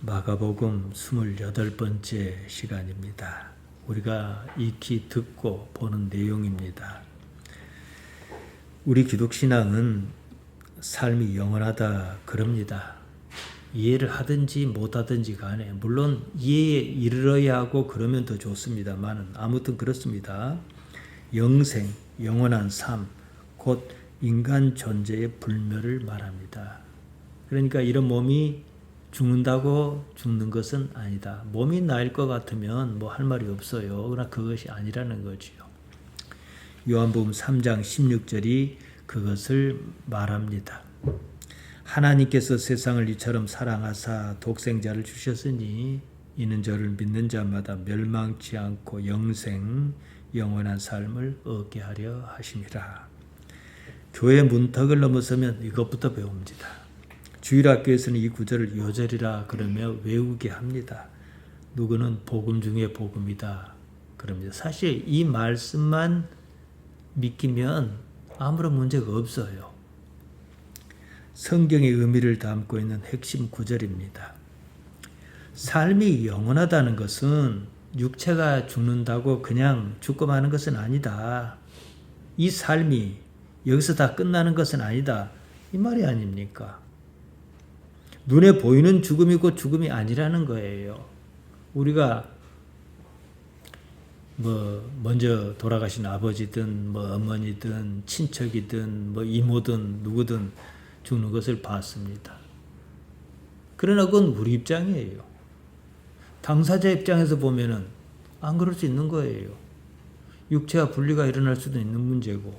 마가복음 28번째 시간입니다. 우리가 익히 듣고 보는 내용입니다. 우리 기독신앙은 삶이 영원하다 그럽니다. 이해를 하든지 못하든지 간에 물론 이해에 이르러야 하고 그러면 더 좋습니다만 아무튼 그렇습니다. 영생, 영원한 삶, 곧 인간 존재의 불멸을 말합니다. 그러니까 이런 몸이 죽는다고 죽는 것은 아니다. 몸이 나을 것 같으면 뭐 할 말이 없어요. 그러나 그것이 아니라는 거지요. 요한복음 3장 16절이 그것을 말합니다. 하나님께서 세상을 이처럼 사랑하사 독생자를 주셨으니 이는 저를 믿는 자마다 멸망치 않고 영생, 영원한 삶을 얻게 하려 하심이라. 교회 문턱을 넘어서면 이것부터 배웁니다. 주일학교에서는 이 구절을 요절이라 그러며 외우게 합니다. 누구는 복음 중에 복음이다 그럽니다. 사실 이 말씀만 믿기면 아무런 문제가 없어요. 성경의 의미를 담고 있는 핵심 구절입니다. 삶이 영원하다는 것은 육체가 죽는다고 그냥 죽고 마는 것은 아니다. 이 삶이 여기서 다 끝나는 것은 아니다. 이 말이 아닙니까? 눈에 보이는 죽음이고 죽음이 아니라는 거예요. 우리가 먼저 돌아가신 아버지든 어머니든 친척이든 이모든 누구든 죽는 것을 봤습니다. 그러나 그건 우리 입장이에요. 당사자 입장에서 보면은 안 그럴 수 있는 거예요. 육체와 분리가 일어날 수도 있는 문제고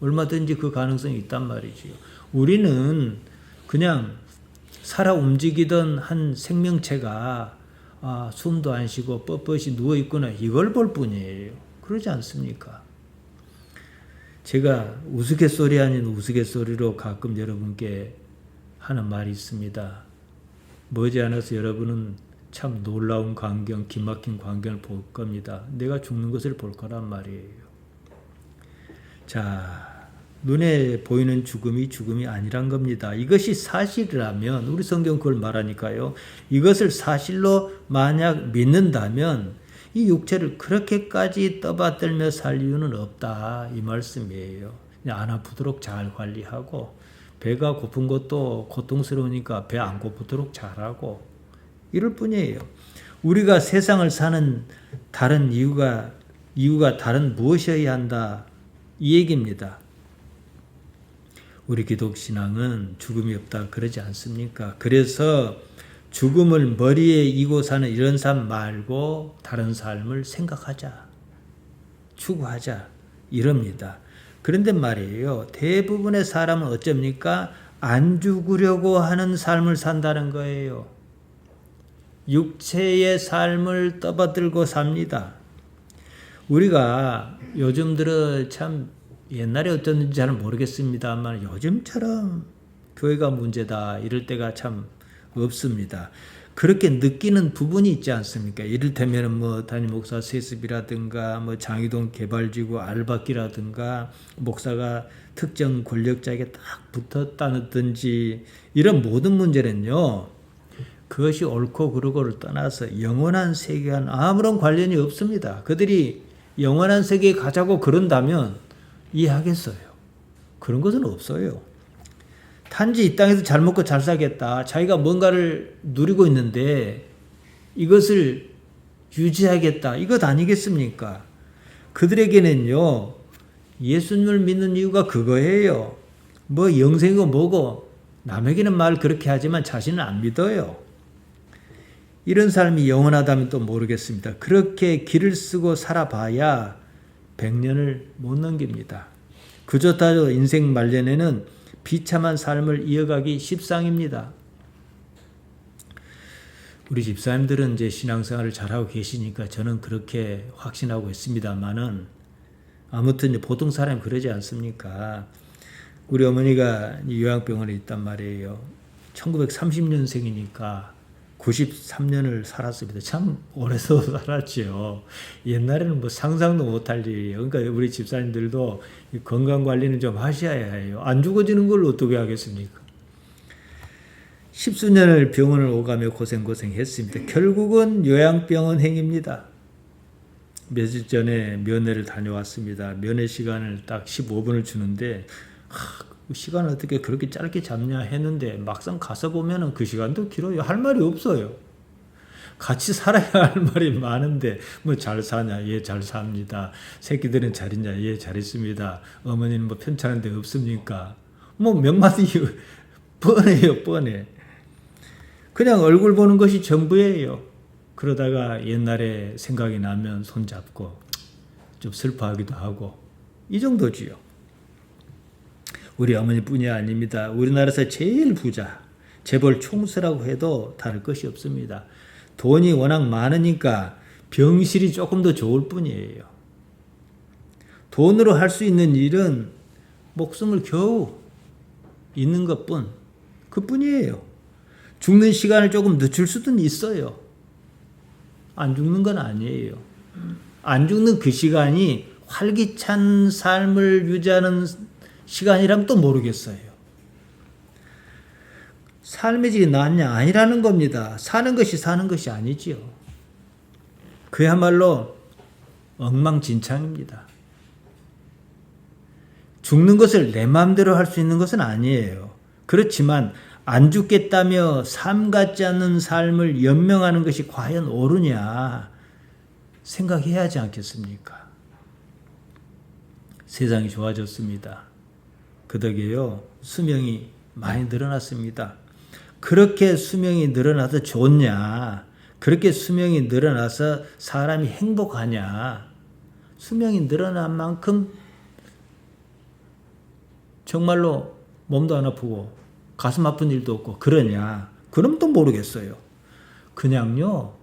얼마든지 그 가능성이 있단 말이지요. 우리는 그냥 살아 움직이던 한 생명체가 숨도 안 쉬고 뻣뻣이 누워있구나 이걸 볼 뿐이에요. 그러지 않습니까? 제가 우스갯소리 아닌 우스갯소리로 가끔 여러분께 하는 말이 있습니다. 머지않아서 여러분은 참 놀라운 광경, 기막힌 광경을 볼 겁니다. 내가 죽는 것을 볼 거란 말이에요. 자, 눈에 보이는 죽음이 아니란 겁니다. 이것이 사실이라면 우리 성경 그걸 말하니까요. 이것을 사실로 만약 믿는다면 이 육체를 그렇게까지 떠받들며 살 이유는 없다 이 말씀이에요. 안 아프도록 잘 관리하고 배가 고픈 것도 고통스러우니까 배 안 고프도록 잘하고 이럴 뿐이에요. 우리가 세상을 사는 다른 이유가 다른 무엇이어야 한다 이 얘기입니다. 우리 기독신앙은 죽음이 없다 그러지 않습니까? 그래서 죽음을 머리에 이고 사는 이런 삶 말고 다른 삶을 생각하자, 추구하자 이럽니다. 그런데 말이에요. 대부분의 사람은 어쩝니까? 안 죽으려고 하는 삶을 산다는 거예요. 육체의 삶을 떠받들고 삽니다. 우리가 요즘 들어 참 옛날에 어땠는지 잘 모르겠습니다만 요즘처럼 교회가 문제다 이럴 때가 참 없습니다. 그렇게 느끼는 부분이 있지 않습니까? 이를테면 담임 목사 세습이라든가 장이동 개발지구 알박기라든가 목사가 특정 권력자에게 딱 붙었다든지 이런 모든 문제는요. 그것이 옳고 그르고를 떠나서 영원한 세계와는 아무런 관련이 없습니다. 그들이 영원한 세계에 가자고 그런다면 이해하겠어요. 그런 것은 없어요. 단지 이 땅에서 잘 먹고 잘 살겠다. 자기가 뭔가를 누리고 있는데 이것을 유지하겠다. 이것 아니겠습니까? 그들에게는요. 예수님을 믿는 이유가 그거예요. 영생이고 뭐고 남에게는 말 그렇게 하지만 자신은 안 믿어요. 이런 삶이 영원하다면 또 모르겠습니다. 그렇게 길을 쓰고 살아봐야 100년을 못 넘깁니다. 그렇다고 인생 말년에는 비참한 삶을 이어가기 십상입니다. 우리 집사님들은 이제 신앙생활을 잘하고 계시니까 저는 그렇게 확신하고 있습니다만은 아무튼 보통 사람이 그러지 않습니까? 우리 어머니가 요양병원에 있단 말이에요. 1930년생이니까 93년을 살았습니다. 참 오래도 살았죠. 옛날에는 상상도 못할 일이에요. 그러니까 우리 집사님들도 건강 관리는 좀 하셔야 해요. 안 죽어지는 걸 어떻게 하겠습니까? 10수년을 병원을 오가며 고생했습니다. 결국은 요양병원행입니다. 며칠 전에 면회를 다녀왔습니다. 면회 시간을 딱 15분을 주는데 시간을 어떻게 그렇게 짧게 잡냐 했는데 막상 가서 보면은 그 시간도 길어요. 할 말이 없어요. 같이 살아야 할 말이 많은데 뭐 잘 사냐? 예, 잘 삽니다. 새끼들은 잘 있냐? 예, 잘 있습니다. 어머니는 뭐 편찮은 데 없습니까? 뭐 몇 마디 뻔해요, 뻔해. 그냥 얼굴 보는 것이 전부예요. 그러다가 옛날에 생각이 나면 손잡고 좀 슬퍼하기도 하고 이 정도지요. 우리 어머니뿐이 아닙니다. 우리나라에서 제일 부자, 재벌 총수라고 해도 다를 것이 없습니다. 돈이 워낙 많으니까 병실이 조금 더 좋을 뿐이에요. 돈으로 할 수 있는 일은 목숨을 겨우 있는 것뿐, 그뿐이에요. 죽는 시간을 조금 늦출 수도 있어요. 안 죽는 건 아니에요. 안 죽는 그 시간이 활기찬 삶을 유지하는 시간이라면 또 모르겠어요. 삶의 질이 낫냐? 아니라는 겁니다. 사는 것이 아니지요. 그야말로 엉망진창입니다. 죽는 것을 내 마음대로 할 수 있는 것은 아니에요. 그렇지만 안 죽겠다며 삶 같지 않는 삶을 연명하는 것이 과연 옳으냐 생각해야 하지 않겠습니까? 세상이 좋아졌습니다. 그 덕에요, 수명이 많이 늘어났습니다. 그렇게 수명이 늘어나서 좋냐? 그렇게 수명이 늘어나서 사람이 행복하냐? 수명이 늘어난 만큼 정말로 몸도 안 아프고 가슴 아픈 일도 없고 그러냐? 그럼 또 모르겠어요. 그냥요,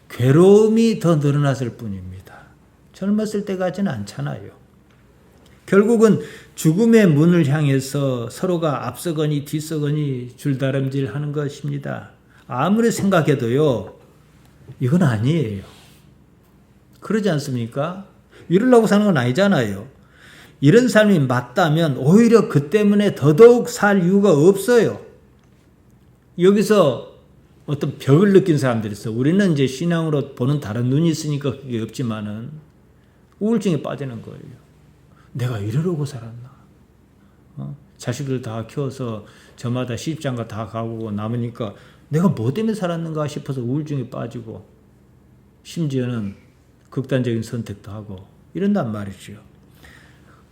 괴로움이 더 늘어났을 뿐입니다. 젊었을 때 같지는 않잖아요. 결국은 죽음의 문을 향해서 서로가 앞서거니 뒤서거니 줄다름질 하는 것입니다. 아무리 생각해도요, 이건 아니에요. 그러지 않습니까? 이러려고 사는 건 아니잖아요. 이런 삶이 맞다면 오히려 그 때문에 더더욱 살 이유가 없어요. 여기서 어떤 벽을 느낀 사람들이 있어. 우리는 이제 신앙으로 보는 다른 눈이 있으니까 그게 없지만은 우울증에 빠지는 거예요. 내가 이러려고 살았나? 자식들 다 키워서 저마다 시집장가 다 가고 남으니까 내가 뭐 때문에 살았는가 싶어서 우울증에 빠지고 심지어는 극단적인 선택도 하고 이런단 말이죠.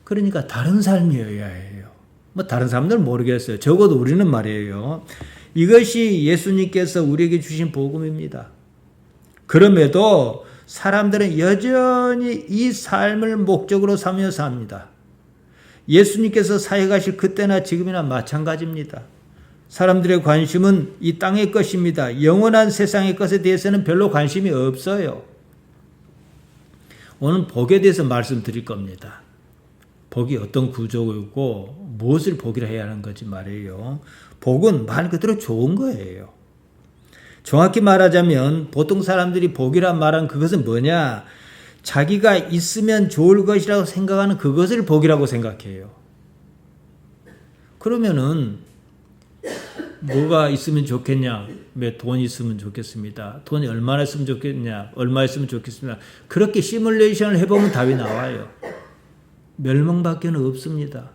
그러니까 다른 삶이어야 해요. 뭐 다른 사람들은 모르겠어요. 적어도 우리는 말이에요. 이것이 예수님께서 우리에게 주신 복음입니다. 그럼에도 사람들은 여전히 이 삶을 목적으로 삼며 삽니다. 예수님께서 사역하실 그때나 지금이나 마찬가지입니다. 사람들의 관심은 이 땅의 것입니다. 영원한 세상의 것에 대해서는 별로 관심이 없어요. 오늘 복에 대해서 말씀드릴 겁니다. 복이 어떤 구조고 무엇을 복이라 해야 하는 건지 말이에요. 복은 말 그대로 좋은 거예요. 정확히 말하자면 보통 사람들이 복이란 말은 그것은 뭐냐? 자기가 있으면 좋을 것이라고 생각하는 그것을 복이라고 생각해요. 그러면은 뭐가 있으면 좋겠냐? 돈이 있으면 좋겠습니다. 돈이 얼마나 있으면 좋겠냐? 얼마 있으면 좋겠습니다. 그렇게 시뮬레이션을 해보면 답이 나와요. 멸망밖에 없습니다.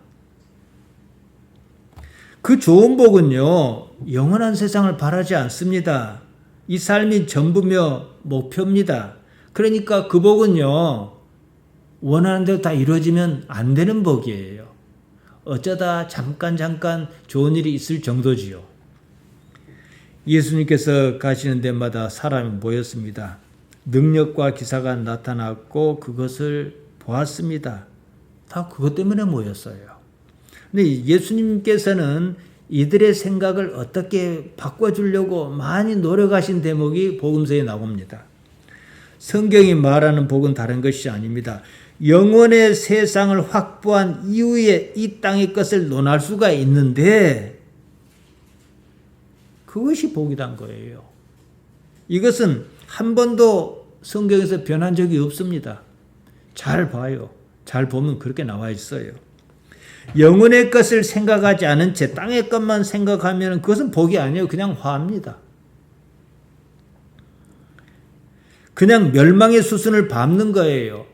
그 좋은 복은요, 영원한 세상을 바라지 않습니다. 이 삶이 전부며 목표입니다. 그러니까 그 복은요, 원하는 대로 다 이루어지면 안 되는 복이에요. 어쩌다 잠깐 좋은 일이 있을 정도지요. 예수님께서 가시는 데마다 사람이 모였습니다. 능력과 기사가 나타났고 그것을 보았습니다. 다 그것 때문에 모였어요. 근데 예수님께서는 이들의 생각을 어떻게 바꿔주려고 많이 노력하신 대목이 복음서에 나옵니다. 성경이 말하는 복은 다른 것이 아닙니다. 영원의 세상을 확보한 이후에 이 땅의 것을 논할 수가 있는데 그것이 복이란 거예요. 이것은 한 번도 성경에서 변한 적이 없습니다. 잘 봐요. 잘 보면 그렇게 나와 있어요. 영혼의 것을 생각하지 않은 채 땅의 것만 생각하면 그것은 복이 아니에요. 그냥 화합니다. 그냥 멸망의 수순을 밟는 거예요.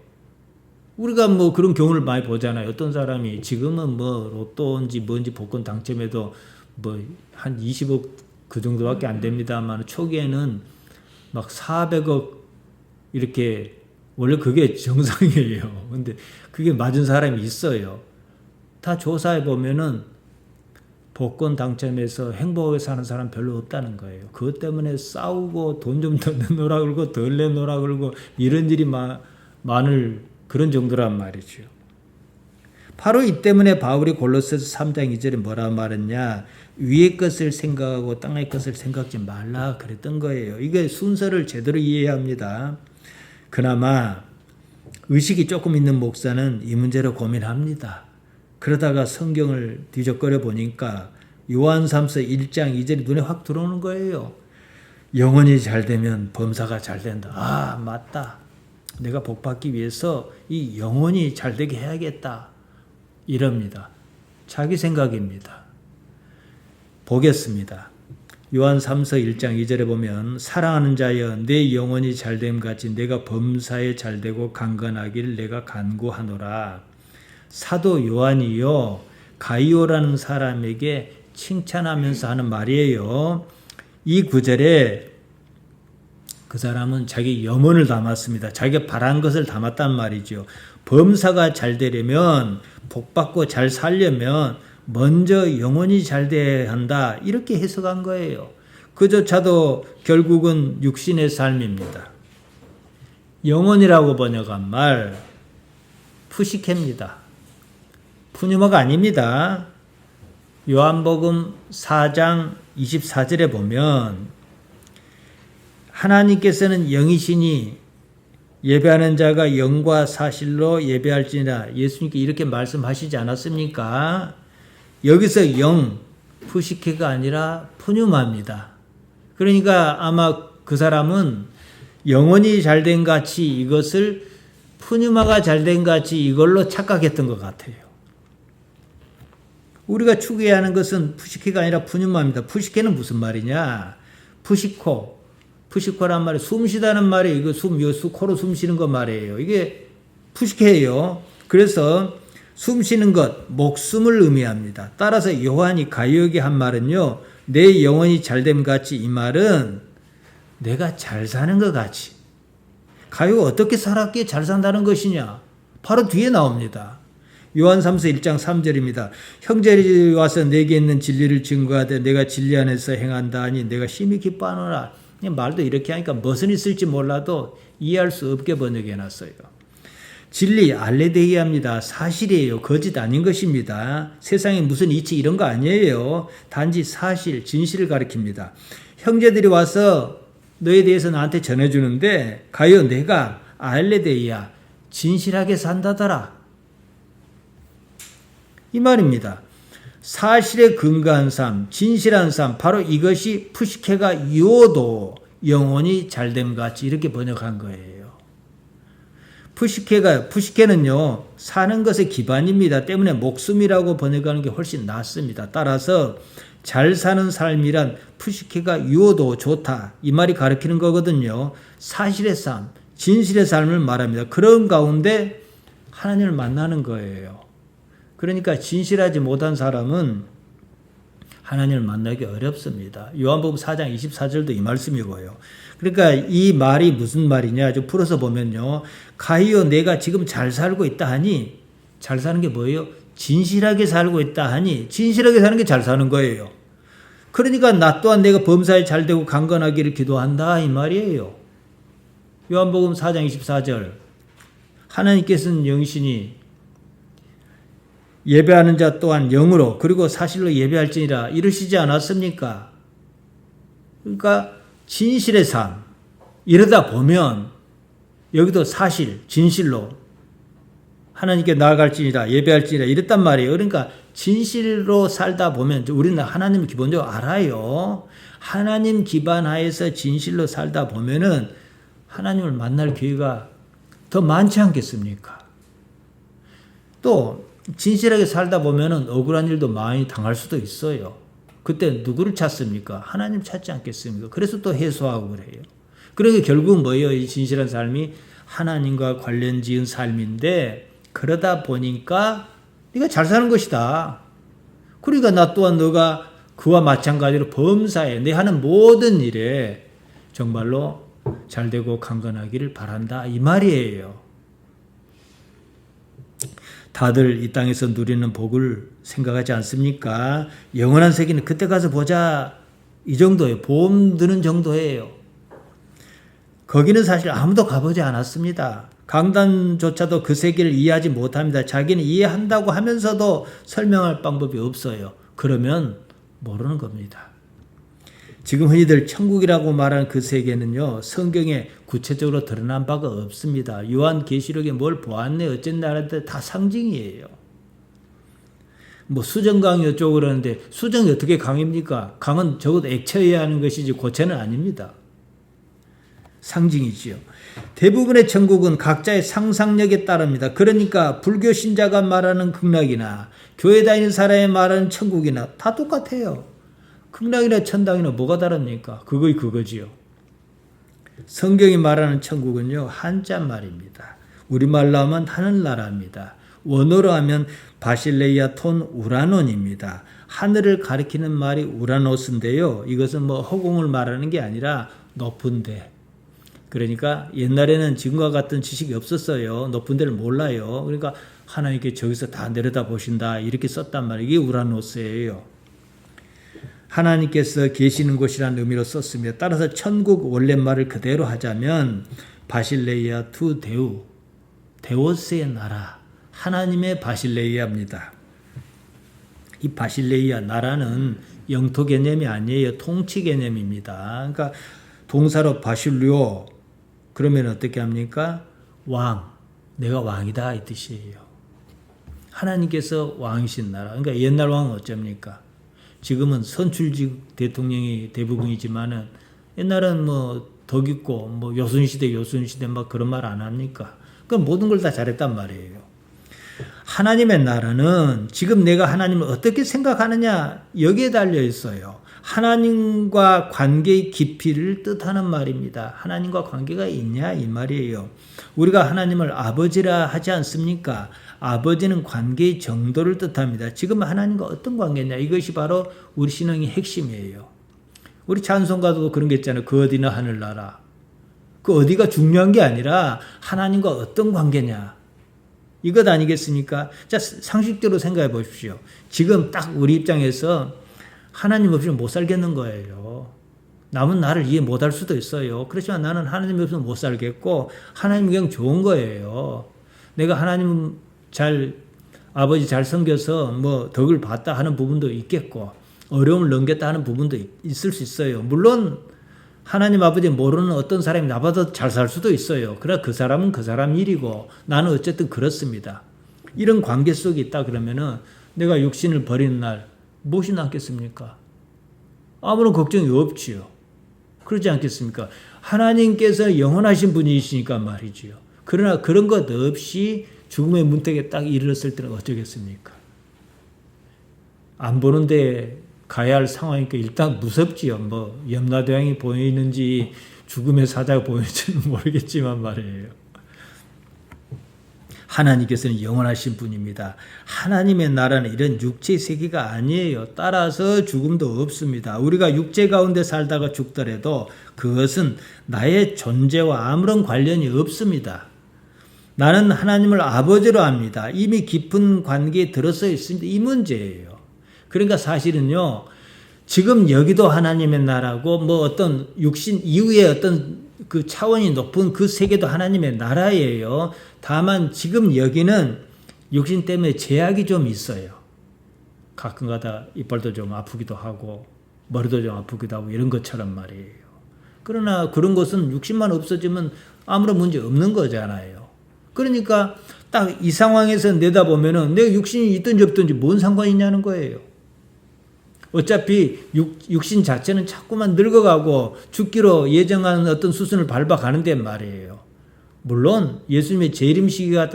우리가 뭐 그런 경우를 많이 보잖아요. 어떤 사람이 지금은 뭐 로또인지 뭔지 복권 당첨해도 뭐 한 20억 그 정도밖에 안 됩니다만 초기에는 막 400억 이렇게 원래 그게 정상이에요. 근데 그게 맞은 사람이 있어요. 다 조사해 보면은 복권 당첨해서 행복하게 사는 사람 별로 없다는 거예요. 그것 때문에 싸우고 돈 좀 더 내놓으라 그러고 덜 내놓으라 그러고 이런 일이 많을 그런 정도란 말이죠. 바로 이 때문에 바울이 골로새서 3장 2절에 뭐라 말했냐? 위의 것을 생각하고 땅의 것을 생각지 말라 그랬던 거예요. 이게 순서를 제대로 이해해야 합니다. 그나마 의식이 조금 있는 목사는 이 문제로 고민합니다. 그러다가 성경을 뒤적거려 보니까 요한3서 1장 2절이 눈에 확 들어오는 거예요. 영혼이 잘 되면 범사가 잘 된다. 아, 맞다. 내가 복 받기 위해서 이 영혼이 잘 되게 해야겠다. 이럽니다. 자기 생각입니다. 보겠습니다. 요한 3서 1장 2절에 보면 사랑하는 자여 내 영혼이 잘됨 같이 내가 범사에 잘되고 강건하길 내가 간구하노라. 사도 요한이요 가이오라는 사람에게 칭찬하면서 하는 말이에요. 이 구절에 그 사람은 자기 염원을 담았습니다. 자기가 바란 것을 담았단 말이죠. 범사가 잘 되려면 복받고 잘 살려면 먼저 영혼이 잘 돼야 한다. 이렇게 해석한 거예요. 그조차도 결국은 육신의 삶입니다. 영혼이라고 번역한 말 푸시케입니다. 푸뉴마가 아닙니다. 요한복음 4장 24절에 보면 하나님께서는 영이시니 예배하는 자가 영과 사실로 예배할지니라. 예수님께 이렇게 말씀하시지 않았습니까? 여기서 영, 푸시케가 아니라 푸뉴마입니다. 그러니까 아마 그 사람은 영혼이 잘된 같이 이것을 푸뉴마가 잘된 같이 이걸로 착각했던 것 같아요. 우리가 추구해야 하는 것은 푸시케가 아니라 푸뉴마입니다. 푸시케는 무슨 말이냐? 푸시코란 말이 숨 쉬다는 말이 이거 코로 숨 쉬는 거 말이에요. 이게 푸시케예요. 그래서 숨 쉬는 것, 목숨을 의미합니다. 따라서 요한이 가이오에게 한 말은요. 내 영혼이 잘됨 같이 이 말은 내가 잘 사는 것 같이. 가이오가 어떻게 살았기에 잘 산다는 것이냐? 바로 뒤에 나옵니다. 요한3서 1장 3절입니다. 형제들이 와서 내게 있는 진리를 증거하되 내가 진리 안에서 행한다 하니 내가 심히 기뻐하노라. 말도 이렇게 하니까 무슨 있을지 몰라도 이해할 수 없게 번역해놨어요. 진리 알레데이아입니다. 사실이에요. 거짓 아닌 것입니다. 세상에 무슨 이치 이런 거 아니에요. 단지 사실, 진실을 가리킵니다. 형제들이 와서 너에 대해서 나한테 전해주는데 가요 내가 알레데이아 진실하게 산다더라. 이 말입니다. 사실에 근거한 삶, 진실한 삶, 바로 이것이 푸시케가 요도 영혼이 잘됨 같이 이렇게 번역한 거예요. 푸시케는요, 사는 것의 기반입니다. 때문에 목숨이라고 번역하는 게 훨씬 낫습니다. 따라서 잘 사는 삶이란 푸시케가 유어도 좋다. 이 말이 가리키는 거거든요. 사실의 삶, 진실의 삶을 말합니다. 그런 가운데 하나님을 만나는 거예요. 그러니까 진실하지 못한 사람은 하나님을 만나기 어렵습니다. 요한복음 4장 24절도 이 말씀이고요. 그러니까 이 말이 무슨 말이냐 좀 풀어서 보면요. 가이오 내가 지금 잘 살고 있다 하니 잘 사는 게 뭐예요? 진실하게 살고 있다 하니 진실하게 사는 게 잘 사는 거예요. 그러니까 나 또한 내가 범사에 잘 되고 강건하기를 기도한다 이 말이에요. 요한복음 4장 24절 하나님께서는 영이시니 예배하는 자 또한 영으로 그리고 사실로 예배할지니라 이러시지 않았습니까? 그러니까 진실의 삶 이러다 보면 여기도 사실 진실로 하나님께 나아갈지니라 예배할지니라 이랬단 말이에요. 그러니까 진실로 살다 보면 우리는 하나님을 기본적으로 알아요. 하나님 기반 하에서 진실로 살다 보면은 하나님을 만날 기회가 더 많지 않겠습니까? 또 진실하게 살다 보면은 억울한 일도 많이 당할 수도 있어요. 그때 누구를 찾습니까? 하나님 찾지 않겠습니까? 그래서 또 해소하고 그래요. 그러니까 결국 뭐예요? 이 진실한 삶이 하나님과 관련 지은 삶인데, 그러다 보니까 네가 잘 사는 것이다. 그러니까 나 또한 너가 그와 마찬가지로 범사에 내 하는 모든 일에 정말로 잘되고 강건하기를 바란다, 이 말이에요. 다들 이 땅에서 누리는 복을 생각하지 않습니까? 영원한 세계는 그때 가서 보자, 이 정도예요. 보험 드는 정도예요. 거기는 사실 아무도 가보지 않았습니다. 강단조차도 그 세계를 이해하지 못합니다. 자기는 이해한다고 하면서도 설명할 방법이 없어요. 그러면 모르는 겁니다. 지금 흔히들 천국이라고 말하는 그 세계는요, 성경에 구체적으로 드러난 바가 없습니다. 요한계시록에 뭘 보았네 어쨌나 하는데 다 상징이에요. 뭐 수정강이 어쩌고 그러는데 수정이 어떻게 강입니까? 강은 적어도 액체여야 하는 것이지 고체는 아닙니다. 상징이지요. 대부분의 천국은 각자의 상상력에 따릅니다. 그러니까 불교 신자가 말하는 극락이나 교회 다니는 사람이 말하는 천국이나 다 똑같아요. 극락이나 천당이나 뭐가 다릅니까? 그거지요. 성경이 말하는 천국은요, 한자 말입니다. 우리말로 하면 하늘나라입니다. 원어로 하면 바실레이아 톤 우라논입니다. 하늘을 가리키는 말이 우라노스인데요. 이것은 뭐 허공을 말하는 게 아니라 높은 데. 그러니까 옛날에는 지금과 같은 지식이 없었어요. 높은 데를 몰라요. 그러니까 하나님께 저기서 다 내려다 보신다, 이렇게 썼단 말이에요. 이게 우라노스예요. 하나님께서 계시는 곳이라는 의미로 썼습니다. 따라서 천국 원래 말을 그대로 하자면 바실레이아 투 데우, 데오스의 나라, 하나님의 바실레이아입니다. 이 바실레이아 나라는 영토 개념이 아니에요. 통치 개념입니다. 그러니까 동사로 바실리오, 그러면 어떻게 합니까? 왕, 내가 왕이다, 이 뜻이에요. 하나님께서 왕이신 나라. 그러니까 옛날 왕은 어쩝니까? 지금은 선출직 대통령이 대부분이지만은 옛날은 뭐 덕있고 뭐 요순시대 막 그런 말 안 합니까? 그럼 모든 걸 다 잘했단 말이에요. 하나님의 나라는 지금 내가 하나님을 어떻게 생각하느냐, 여기에 달려 있어요. 하나님과 관계의 깊이를 뜻하는 말입니다. 하나님과 관계가 있냐, 이 말이에요. 우리가 하나님을 아버지라 하지 않습니까? 아버지는 관계의 정도를 뜻합니다. 지금 하나님과 어떤 관계냐, 이것이 바로 우리 신앙의 핵심이에요. 우리 찬송가도 그런 게 있잖아요. 그 어디나 하늘나라. 그 어디가 중요한 게 아니라 하나님과 어떤 관계냐, 이것 아니겠습니까? 자, 상식적으로 생각해 보십시오. 지금 딱 우리 입장에서 하나님 없이는 못 살겠는 거예요. 남은 나를 이해 못할 수도 있어요. 그렇지만 나는 하나님 없이는 못 살겠고, 하나님 그냥 좋은 거예요. 내가 하나님 아버지 잘 섬겨서 뭐 덕을 봤다 하는 부분도 있겠고, 어려움을 넘겼다 하는 부분도 있을 수 있어요. 물론 하나님 아버지 모르는 어떤 사람이 나보다 잘 살 수도 있어요. 그러나 그 사람은 그 사람 일이고 나는 어쨌든 그렇습니다. 이런 관계 속에 있다 그러면은 내가 육신을 버리는 날 무엇이 남겠습니까? 아무런 걱정이 없지요. 그러지 않겠습니까? 하나님께서 영원하신 분이시니까 말이지요. 그러나 그런 것 없이 죽음의 문턱에 딱 이르렀을 때는 어쩌겠습니까? 안 보는데 가야 할 상황이니까 일단 무섭지요. 뭐 염라대왕이 보이는지 죽음의 사자가 보이는지는 모르겠지만 말이에요. 하나님께서는 영원하신 분입니다. 하나님의 나라는 이런 육체의 세계가 아니에요. 따라서 죽음도 없습니다. 우리가 육체 가운데 살다가 죽더라도 그것은 나의 존재와 아무런 관련이 없습니다. 나는 하나님을 아버지로 압니다. 이미 깊은 관계에 들어서 있습니다. 이 문제예요. 그러니까 사실은요, 지금 여기도 하나님의 나라고, 뭐 어떤 육신 이후에 어떤 그 차원이 높은 그 세계도 하나님의 나라예요. 다만 지금 여기는 육신 때문에 제약이 좀 있어요. 가끔가다 이빨도 좀 아프기도 하고 머리도 좀 아프기도 하고 이런 것처럼 말이에요. 그러나 그런 것은 육신만 없어지면 아무런 문제 없는 거잖아요. 그러니까 딱 이 상황에서 내다보면은 내가 육신이 있든지 없든지 뭔 상관이 있냐는 거예요. 어차피 육신 자체는 자꾸만 늙어가고 죽기로 예정한 어떤 수순을 밟아가는데 말이에요. 물론 예수님의 재림 시기가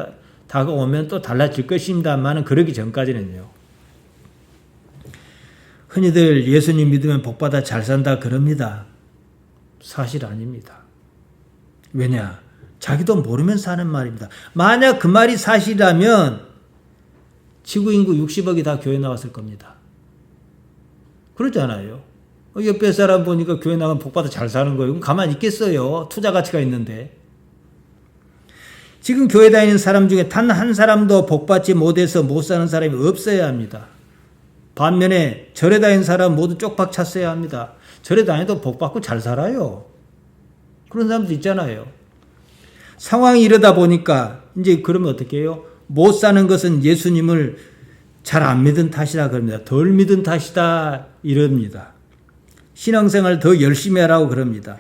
다가오면 또 달라질 것입니다만은 그러기 전까지는요. 흔히들 예수님 믿으면 복받아 잘 산다 그럽니다. 사실 아닙니다. 왜냐? 자기도 모르면서 하는 말입니다. 만약 그 말이 사실이라면 지구 인구 60억이 다 교회 나왔을 겁니다. 그렇잖아요. 옆에 사람 보니까 교회 나가면 복받아 잘 사는 거예요. 그럼 가만히 있겠어요. 투자 가치가 있는데. 지금 교회 다니는 사람 중에 단 한 사람도 복받지 못해서 못 사는 사람이 없어야 합니다. 반면에 절에 다니는 사람 모두 쪽박 찼어야 합니다. 절에 다녀도 복받고 잘 살아요. 그런 사람도 있잖아요. 상황이 이러다 보니까 이제 그러면 어떻게 해요? 못 사는 것은 예수님을 잘 안 믿은 탓이라 그럽니다. 덜 믿은 탓이다 이럽니다. 신앙생활 더 열심히 하라고 그럽니다.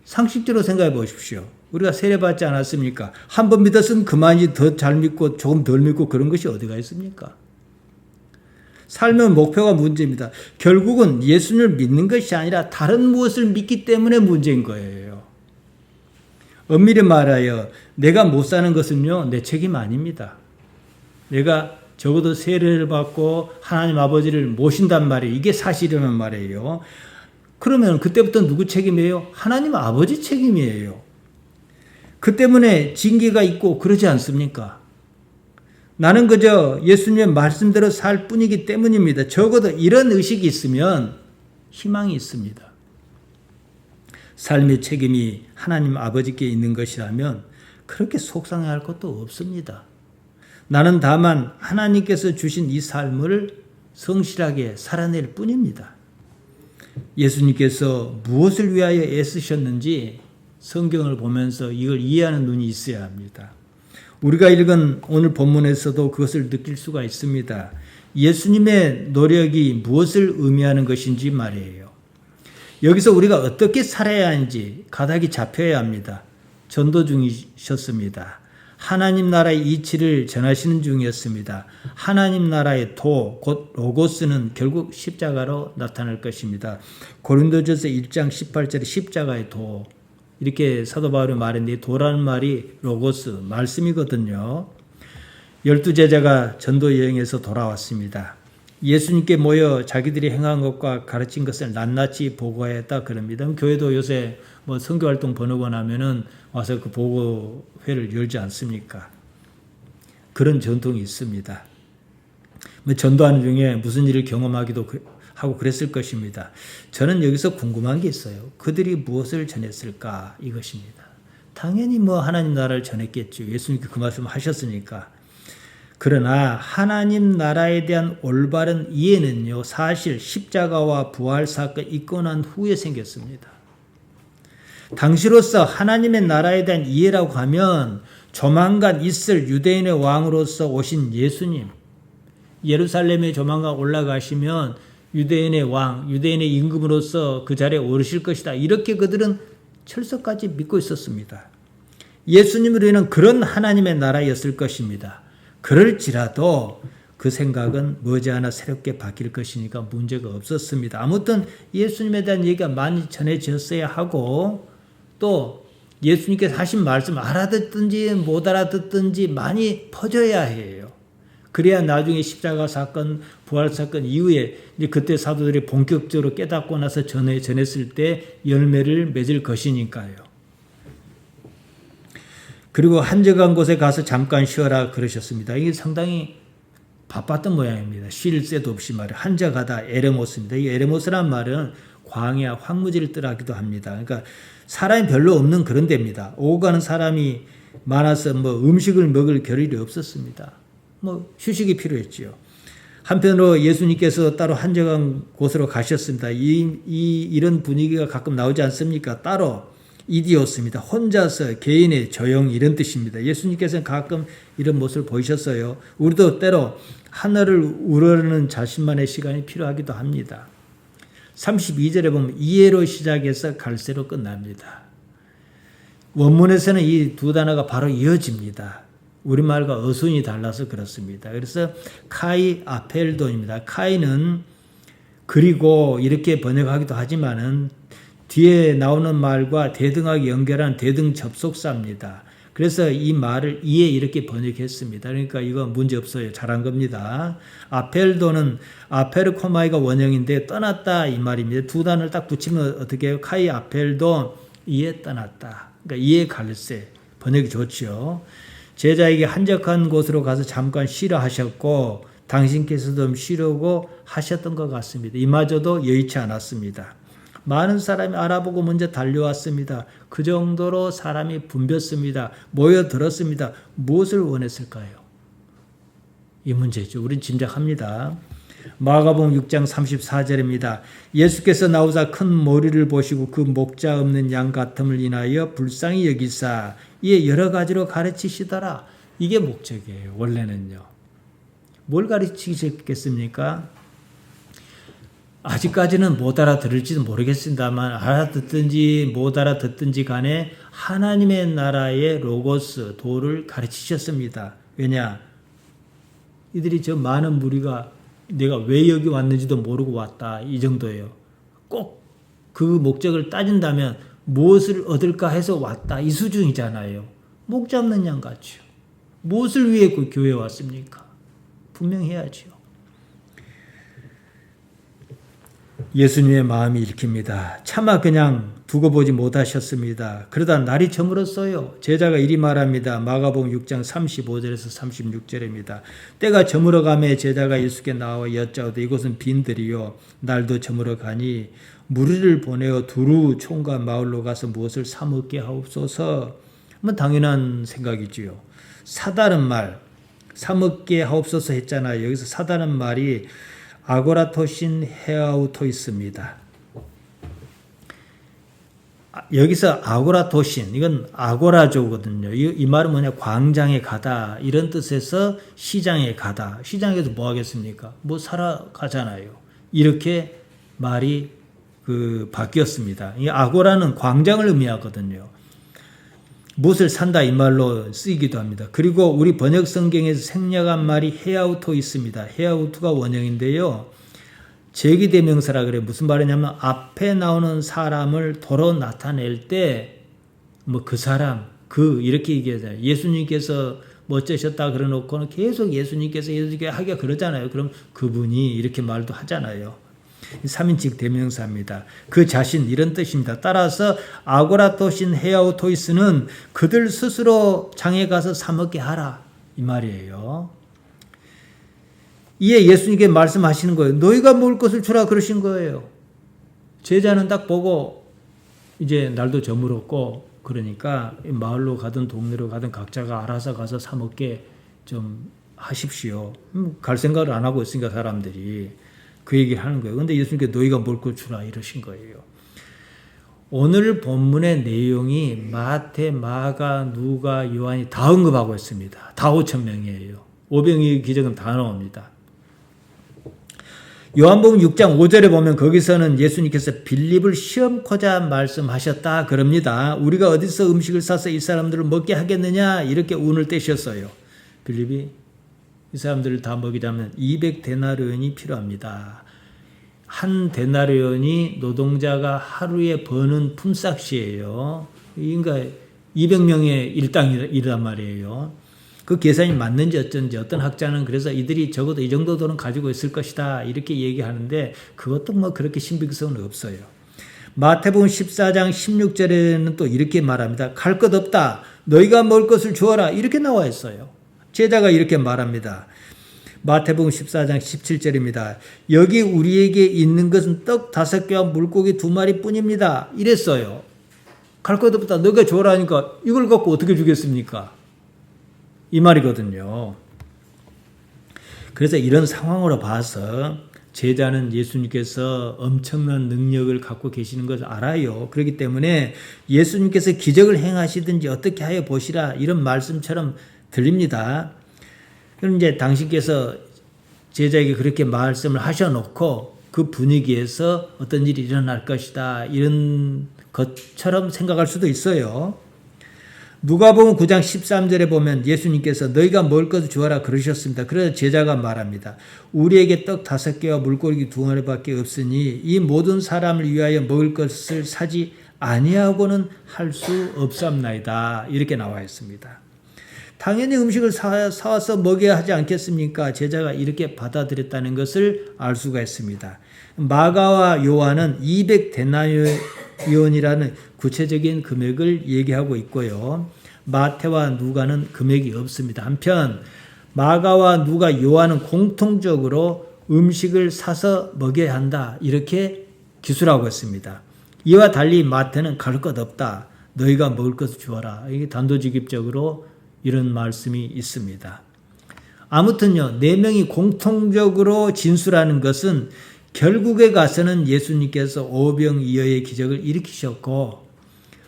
상식적으로 생각해 보십시오. 우리가 세례받지 않았습니까? 한 번 믿었으면 그만이 더 잘 믿고 조금 덜 믿고 그런 것이 어디가 있습니까? 삶의 목표가 문제입니다. 결국은 예수님을 믿는 것이 아니라 다른 무엇을 믿기 때문에 문제인 거예요. 엄밀히 말하여 내가 못 사는 것은요, 내 책임 아닙니다. 내가 적어도 세례를 받고 하나님 아버지를 모신단 말이에요. 이게 사실이란 말이에요. 그러면 그때부터 누구 책임이에요? 하나님 아버지 책임이에요. 그 때문에 징계가 있고 그러지 않습니까? 나는 그저 예수님의 말씀대로 살 뿐이기 때문입니다. 적어도 이런 의식이 있으면 희망이 있습니다. 삶의 책임이 하나님 아버지께 있는 것이라면 그렇게 속상해할 것도 없습니다. 나는 다만 하나님께서 주신 이 삶을 성실하게 살아낼 뿐입니다. 예수님께서 무엇을 위하여 애쓰셨는지 성경을 보면서 이걸 이해하는 눈이 있어야 합니다. 우리가 읽은 오늘 본문에서도 그것을 느낄 수가 있습니다. 예수님의 노력이 무엇을 의미하는 것인지 말이에요. 여기서 우리가 어떻게 살아야 하는지 가닥이 잡혀야 합니다. 전도 중이셨습니다. 하나님 나라의 이치를 전하시는 중이었습니다. 하나님 나라의 도, 곧 로고스는 결국 십자가로 나타날 것입니다. 고린도전서 1장 18절에 십자가의 도, 이렇게 사도 바울이 말했는데 도라는 말이 로고스, 말씀이거든요. 12제자가 전도 여행에서 돌아왔습니다. 예수님께 모여 자기들이 행한 것과 가르친 것을 낱낱이 보고했다 그럽니다. 교회도 요새 뭐 선교활동 번호건 하면은 와서 그 보고회를 열지 않습니까? 그런 전통이 있습니다. 뭐 전도하는 중에 무슨 일을 경험하기도 하고 그랬을 것입니다. 저는 여기서 궁금한 게 있어요. 그들이 무엇을 전했을까? 이것입니다. 당연히 뭐 하나님 나라를 전했겠죠. 예수님께 그 말씀 하셨으니까. 그러나 하나님 나라에 대한 올바른 이해는요, 사실 십자가와 부활 사건이 있고 난 후에 생겼습니다. 당시로서 하나님의 나라에 대한 이해라고 하면 조만간 있을 유대인의 왕으로서 오신 예수님, 예루살렘에 조만간 올라가시면 유대인의 왕, 유대인의 임금으로서 그 자리에 오르실 것이다. 이렇게 그들은 철석까지 믿고 있었습니다. 예수님으로 인한 그런 하나님의 나라였을 것입니다. 그럴지라도 그 생각은 머지않아 새롭게 바뀔 것이니까 문제가 없었습니다. 아무튼 예수님에 대한 얘기가 많이 전해졌어야 하고 또 예수님께서 하신 말씀 알아듣든지 못 알아듣든지 많이 퍼져야 해요. 그래야 나중에 십자가 사건, 부활 사건 이후에 이제 그때 사도들이 본격적으로 깨닫고 나서 전했을 때 열매를 맺을 것이니까요. 그리고 한적한 곳에 가서 잠깐 쉬어라 그러셨습니다. 이게 상당히 바빴던 모양입니다. 쉴 새도 없이 말이에요. 한적하다 에레모스입니다. 이 에레모스란 말은 광야, 황무지를 뜻하기도 합니다. 그러니까 사람이 별로 없는 그런 데입니다. 오고 가는 사람이 많아서 뭐 음식을 먹을 겨를이 없었습니다. 뭐 휴식이 필요했지요. 한편으로 예수님께서 따로 한적한 곳으로 가셨습니다. 이런 분위기가 가끔 나오지 않습니까? 따로 이디오스입니다. 혼자서 개인의 조용 이런 뜻입니다. 예수님께서는 가끔 이런 모습을 보이셨어요. 우리도 때로 하늘을 우러르는 자신만의 시간이 필요하기도 합니다. 32절에 보면 이해로 시작해서 갈세로 끝납니다. 원문에서는 이 두 단어가 바로 이어집니다. 우리말과 어순이 달라서 그렇습니다. 그래서 카이 아펠돈입니다. 카이는 그리고 이렇게 번역하기도 하지만은 뒤에 나오는 말과 대등하게 연결한 대등 접속사입니다. 그래서 이 말을 이에 이렇게 번역했습니다. 그러니까 이거 문제 없어요. 잘한 겁니다. 아펠도는 아페르코마이가 원형인데 떠났다 이 말입니다. 두 단을 딱 붙이면 어떻게 해요? 카이 아펠도 이에 떠났다. 그러니까 이에 갈세. 번역이 좋죠. 제자에게 한적한 곳으로 가서 잠깐 쉬려 하셨고 당신께서도 쉬려고 하셨던 것 같습니다. 이마저도 여의치 않았습니다. 많은 사람이 알아보고 먼저 달려왔습니다. 그 정도로 사람이 붐볐습니다. 모여들었습니다. 무엇을 원했을까요? 이 문제죠. 우린 짐작합니다. 마가복음 6장 34절입니다. 예수께서 나오사 큰 모리를 보시고 그 목자 없는 양 같음을 인하여 불쌍히 여기사 이에 여러 가지로 가르치시더라. 이게 목적이에요. 원래는요. 뭘 가르치셨겠습니까? 아직까지는 못 알아들을지도 모르겠습니다만 알아듣든지 못 알아듣든지 간에 하나님의 나라의 로고스, 도를 가르치셨습니다. 왜냐? 이들이 저 많은 무리가 내가 왜 여기 왔는지도 모르고 왔다. 이 정도예요. 꼭 그 목적을 따진다면 무엇을 얻을까 해서 왔다. 이 수준이잖아요. 목 잡는 양 같죠. 무엇을 위해 그 교회에 왔습니까? 분명해야죠. 예수님의 마음이 읽힙니다. 차마 그냥 두고 보지 못하셨습니다. 그러다 날이 저물었어요. 제자가 이리 말합니다. 마가복음 6장 35절에서 36절입니다. 때가 저물어가매 제자가 예수께 나와 여짜오되 이곳은 빈들이요 날도 저물어가니 무리를 보내어 두루 총과 마을로 가서 무엇을 사 먹게 하옵소서. 뭐 당연한 생각이지요. 사다는 말, 사 먹게 하옵소서 했잖아요. 여기서 사다는 말이 아고라토신 헤아우토이스입니다. 여기서 아고라토신, 이건 아고라조거든요. 이 말은 뭐냐? 광장에 가다 이런 뜻에서 시장에 가다. 시장에서 뭐 하겠습니까? 뭐 사러 가잖아요. 이렇게 말이 바뀌었습니다. 이 아고라는 광장을 의미하거든요. 무엇을 산다 이 말로 쓰이기도 합니다. 그리고 우리 번역 성경에서 생략한 말이 헤아우토 있습니다. 헤아우토가 원형인데요. 제기대명사라 그래요. 무슨 말이냐면 앞에 나오는 사람을 도로 나타낼 때 뭐 그 사람, 이렇게 얘기하잖아요. 예수님께서 뭐 어쩌셨다 그러놓고는 계속 예수님께서 하기가 그러잖아요. 그럼 그분이 이렇게 말도 하잖아요. 3인칭 대명사입니다. 그 자신 이런 뜻입니다. 따라서 아고라토신 헤아우토이스는 그들 스스로 장에 가서 사 먹게 하라 이 말이에요. 이에 예수님께 말씀하시는 거예요. 너희가 먹을 것을 주라 그러신 거예요. 제자는 딱 보고 이제 날도 저물었고 그러니까 마을로 가든 동네로 가든 각자가 알아서 가서 사 먹게 좀 하십시오. 갈 생각을 안 하고 있으니까 사람들이 그 얘기를 하는 거예요. 그런데 예수님께 너희가 먹을 걸 주라 이러신 거예요. 오늘 본문의 내용이 마태, 마가, 누가, 요한이 다 언급하고 있습니다. 다 5,000명이에요. 오병이의 기적은 다 나옵니다. 요한복음 6장 5절에 보면 거기서는 예수님께서 빌립을 시험코자 말씀하셨다 그럽니다. 우리가 어디서 음식을 사서 이 사람들을 먹게 하겠느냐 이렇게 운을 떼셨어요. 빌립이 이 사람들을 다 먹이려면 200데나리온이 필요합니다. 한 데나리온이 노동자가 하루에 버는 품삯이에요. 그러니까 200명의 일당이란 말이에요. 그 계산이 맞는지 어쩐지 어떤 학자는 그래서 이들이 적어도 이 정도 돈은 가지고 있을 것이다 이렇게 얘기하는데 그것도 뭐 그렇게 신빙성은 없어요. 마태복음 14장 16절에는 또 이렇게 말합니다. 갈 것 없다. 너희가 먹을 것을 주어라. 이렇게 나와 있어요. 제자가 이렇게 말합니다. 마태복음 14장 17절입니다. 여기 우리에게 있는 것은 떡 5개와 물고기 2마리 뿐입니다. 이랬어요. 갈 것 없다. 너희가 주어라니까 이걸 갖고 어떻게 주겠습니까? 이 말이거든요. 그래서 이런 상황으로 봐서 제자는 예수님께서 엄청난 능력을 갖고 계시는 것을 알아요. 그렇기 때문에 예수님께서 기적을 행하시든지 어떻게 하여 보시라 이런 말씀처럼 들립니다. 그럼 이제 당신께서 제자에게 그렇게 말씀을 하셔놓고 그 분위기에서 어떤 일이 일어날 것이다 이런 것처럼 생각할 수도 있어요. 누가복음 9장 13절에 보면 예수님께서 너희가 먹을 것을 주어라 그러셨습니다. 그래서 제자가 말합니다. 우리에게 떡 5개와 물고기 2마리밖에 없으니 이 모든 사람을 위하여 먹을 것을 사지 아니하고는 할 수 없사옵나이다. 이렇게 나와 있습니다. 당연히 음식을 사와서 먹여야 하지 않겠습니까? 제자가 이렇게 받아들였다는 것을 알 수가 있습니다. 마가와 요한은 200데나리온이라는 구체적인 금액을 얘기하고 있고요. 마태와 누가는 금액이 없습니다. 한편 마가와 누가, 요한은 공통적으로 음식을 사서 먹여야 한다 이렇게 기술하고 있습니다. 이와 달리 마태는 갈 것 없다. 너희가 먹을 것을 주어라. 이게 단도직입적으로 이런 말씀이 있습니다. 아무튼요, 네 명이 공통적으로 진술하는 것은 결국에 가서는 예수님께서 오병이어의 기적을 일으키셨고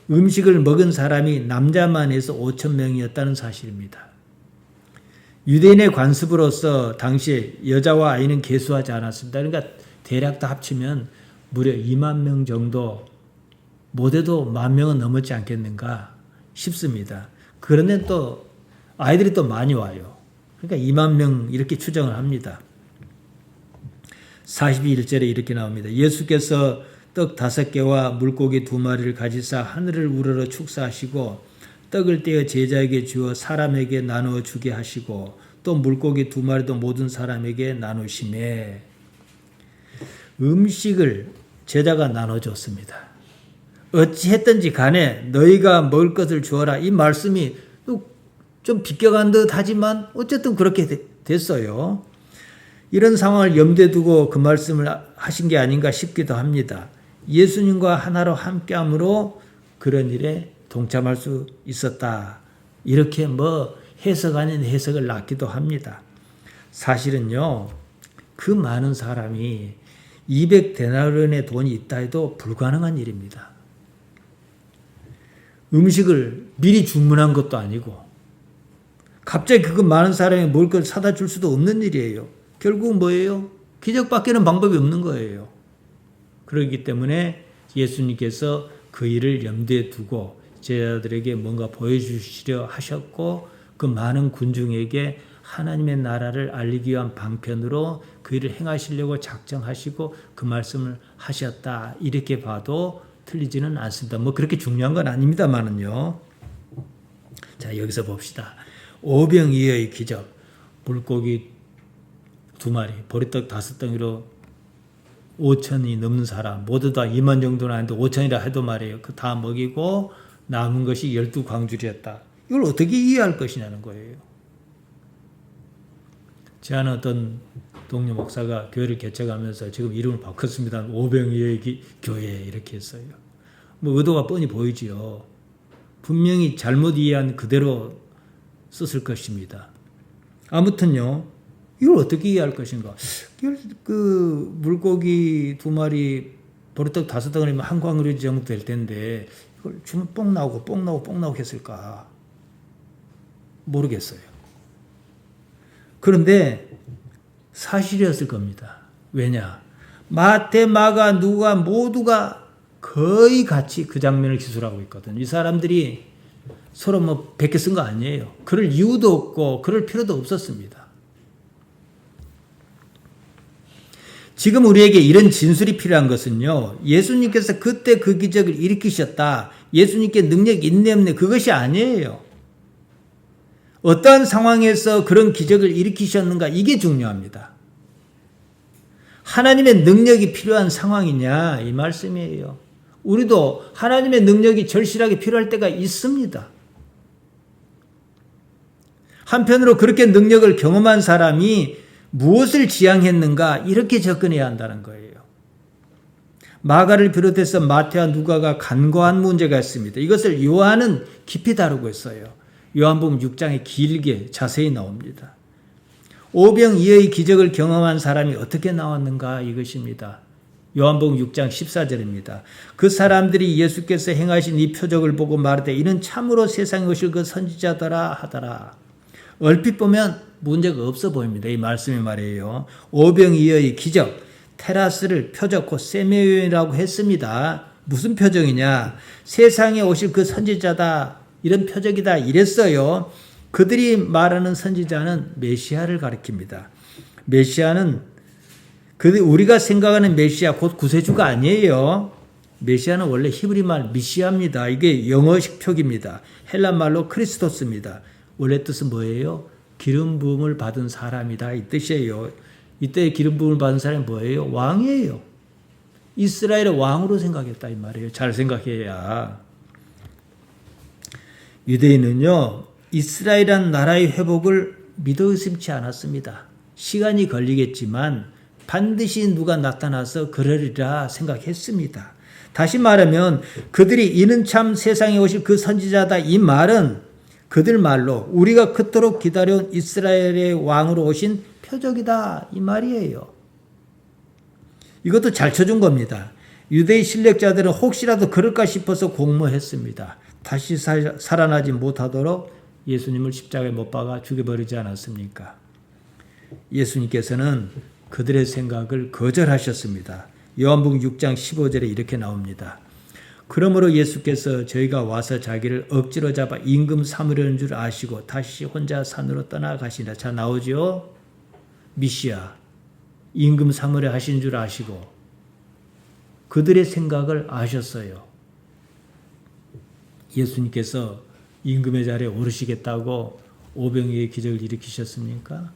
음식을 먹은 사람이 남자만 해서 5,000명이었다는 사실입니다. 유대인의 관습으로서 당시에 여자와 아이는 계수하지 않았습니다. 그러니까 대략 다 합치면 무려 2만 명 정도, 못해도 10,000명은 넘었지 않겠는가 싶습니다. 그런데 또 아이들이 또 많이 와요. 그러니까 2만 명 이렇게 추정을 합니다. 41절에 이렇게 나옵니다. 예수께서 떡 5개와 물고기 2마리를 가지사 하늘을 우러러 축사하시고 떡을 떼어 제자에게 주어 사람에게 나누어 주게 하시고 또 물고기 2마리도 모든 사람에게 나누시매 음식을 제자가 나눠줬습니다. 어찌했든지 간에 너희가 먹을 것을 주어라. 이 말씀이 좀 비껴간 듯 하지만 어쨌든 그렇게 됐어요. 이런 상황을 염두에 두고 그 말씀을 하신 게 아닌가 싶기도 합니다. 예수님과 하나로 함께함으로 그런 일에 동참할 수 있었다. 이렇게 해석 아닌 해석을 낳기도 합니다. 사실은요, 그 많은 사람이 200데나리온의 돈이 있다 해도 불가능한 일입니다. 음식을 미리 주문한 것도 아니고 갑자기 그 많은 사람이 먹을 걸 사다 줄 수도 없는 일이에요. 결국 뭐예요? 기적밖에는 방법이 없는 거예요. 그렇기 때문에 예수님께서 그 일을 염두에 두고 제자들에게 뭔가 보여주시려 하셨고 그 많은 군중에게 하나님의 나라를 알리기 위한 방편으로 그 일을 행하시려고 작정하시고 그 말씀을 하셨다. 이렇게 봐도 틀리지는 않습니다. 그렇게 중요한 건 아닙니다만은요. 자, 여기서 봅시다. 오병이어의 기적, 물고기 2마리, 보리떡 5덩이로 5,000이 넘는 사람, 모두 다 2만 정도는 아닌데 5,000이라 해도 말이에요. 그 다 먹이고 남은 것이 12광줄이었다. 이걸 어떻게 이해할 것이냐는 거예요. 제 아는 어떤 동료 목사가 교회를 개척하면서 지금 이름을 바꿨습니다. 오병이어의 교회 이렇게 했어요. 의도가 뻔히 보이지요. 분명히 잘못 이해한 그대로 썼을 것입니다. 아무튼요, 이걸 어떻게 이해할 것인가? 그 물고기 2마리, 보리떡 5덩이면 한 광우리 정도 될 텐데 이걸 주면 뽕 나오고 했을까? 모르겠어요. 그런데 사실이었을 겁니다. 왜냐? 마태, 마가, 누가 모두가 거의 같이 그 장면을 기술하고 있거든요. 이 사람들이 서로 100개 쓴 거 아니에요. 그럴 이유도 없고 그럴 필요도 없었습니다. 지금 우리에게 이런 진술이 필요한 것은요. 예수님께서 그때 그 기적을 일으키셨다. 예수님께 능력이 있네 없네 그것이 아니에요. 어떠한 상황에서 그런 기적을 일으키셨는가 이게 중요합니다. 하나님의 능력이 필요한 상황이냐 이 말씀이에요. 우리도 하나님의 능력이 절실하게 필요할 때가 있습니다. 한편으로 그렇게 능력을 경험한 사람이 무엇을 지향했는가 이렇게 접근해야 한다는 거예요. 마가를 비롯해서 마태와 누가가 간과한 문제가 있습니다. 이것을 요한은 깊이 다루고 있어요. 요한복음 6장에 길게 자세히 나옵니다. 오병이어의 기적을 경험한 사람이 어떻게 나왔는가 이것입니다. 요한복음 6장 14절입니다. 그 사람들이 예수께서 행하신 이 표적을 보고 말하되 이는 참으로 세상에 오실 그 선지자더라 하더라. 얼핏 보면 문제가 없어 보입니다. 이 말씀이 말이에요. 오병이어의 기적, 테라스를 표적 곧 세메오이라고 했습니다. 무슨 표적이냐? 세상에 오실 그 선지자다. 이런 표적이다. 이랬어요. 그들이 말하는 선지자는 메시아를 가리킵니다. 메시아는 우리가 생각하는 메시아 곧 구세주가 아니에요. 메시아는 원래 히브리 말 미시아입니다. 이게 영어식 표기입니다. 헬라 말로 크리스토스입니다. 원래 뜻은 뭐예요? 기름 부음을 받은 사람이다 이 뜻이에요. 이때 기름 부음을 받은 사람이 뭐예요? 왕이에요. 이스라엘의 왕으로 생각했다 이 말이에요. 잘 생각해야. 유대인은요, 이스라엘이란 나라의 회복을 믿어 의심치 않았습니다. 시간이 걸리겠지만 반드시 누가 나타나서 그러리라 생각했습니다. 다시 말하면 그들이 이는 참 세상에 오실 그 선지자다 이 말은 그들 말로 우리가 그토록 기다려온 이스라엘의 왕으로 오신 표적이다 이 말이에요. 이것도 잘 쳐준 겁니다. 유대의 신력자들은 혹시라도 그럴까 싶어서 공모했습니다. 다시 살아나지 못하도록 예수님을 십자가에 못 박아 죽여버리지 않았습니까? 예수님께서는 그들의 생각을 거절하셨습니다. 요한복음 6장 15절에 이렇게 나옵니다. 그러므로 예수께서 저희가 와서 자기를 억지로 잡아 임금 삼으려는 줄 아시고 다시 혼자 산으로 떠나가시나. 자, 나오죠? 미시아, 임금 삼으려 하신 줄 아시고 그들의 생각을 아셨어요. 예수님께서 임금의 자리에 오르시겠다고 오병이의 기적을 일으키셨습니까?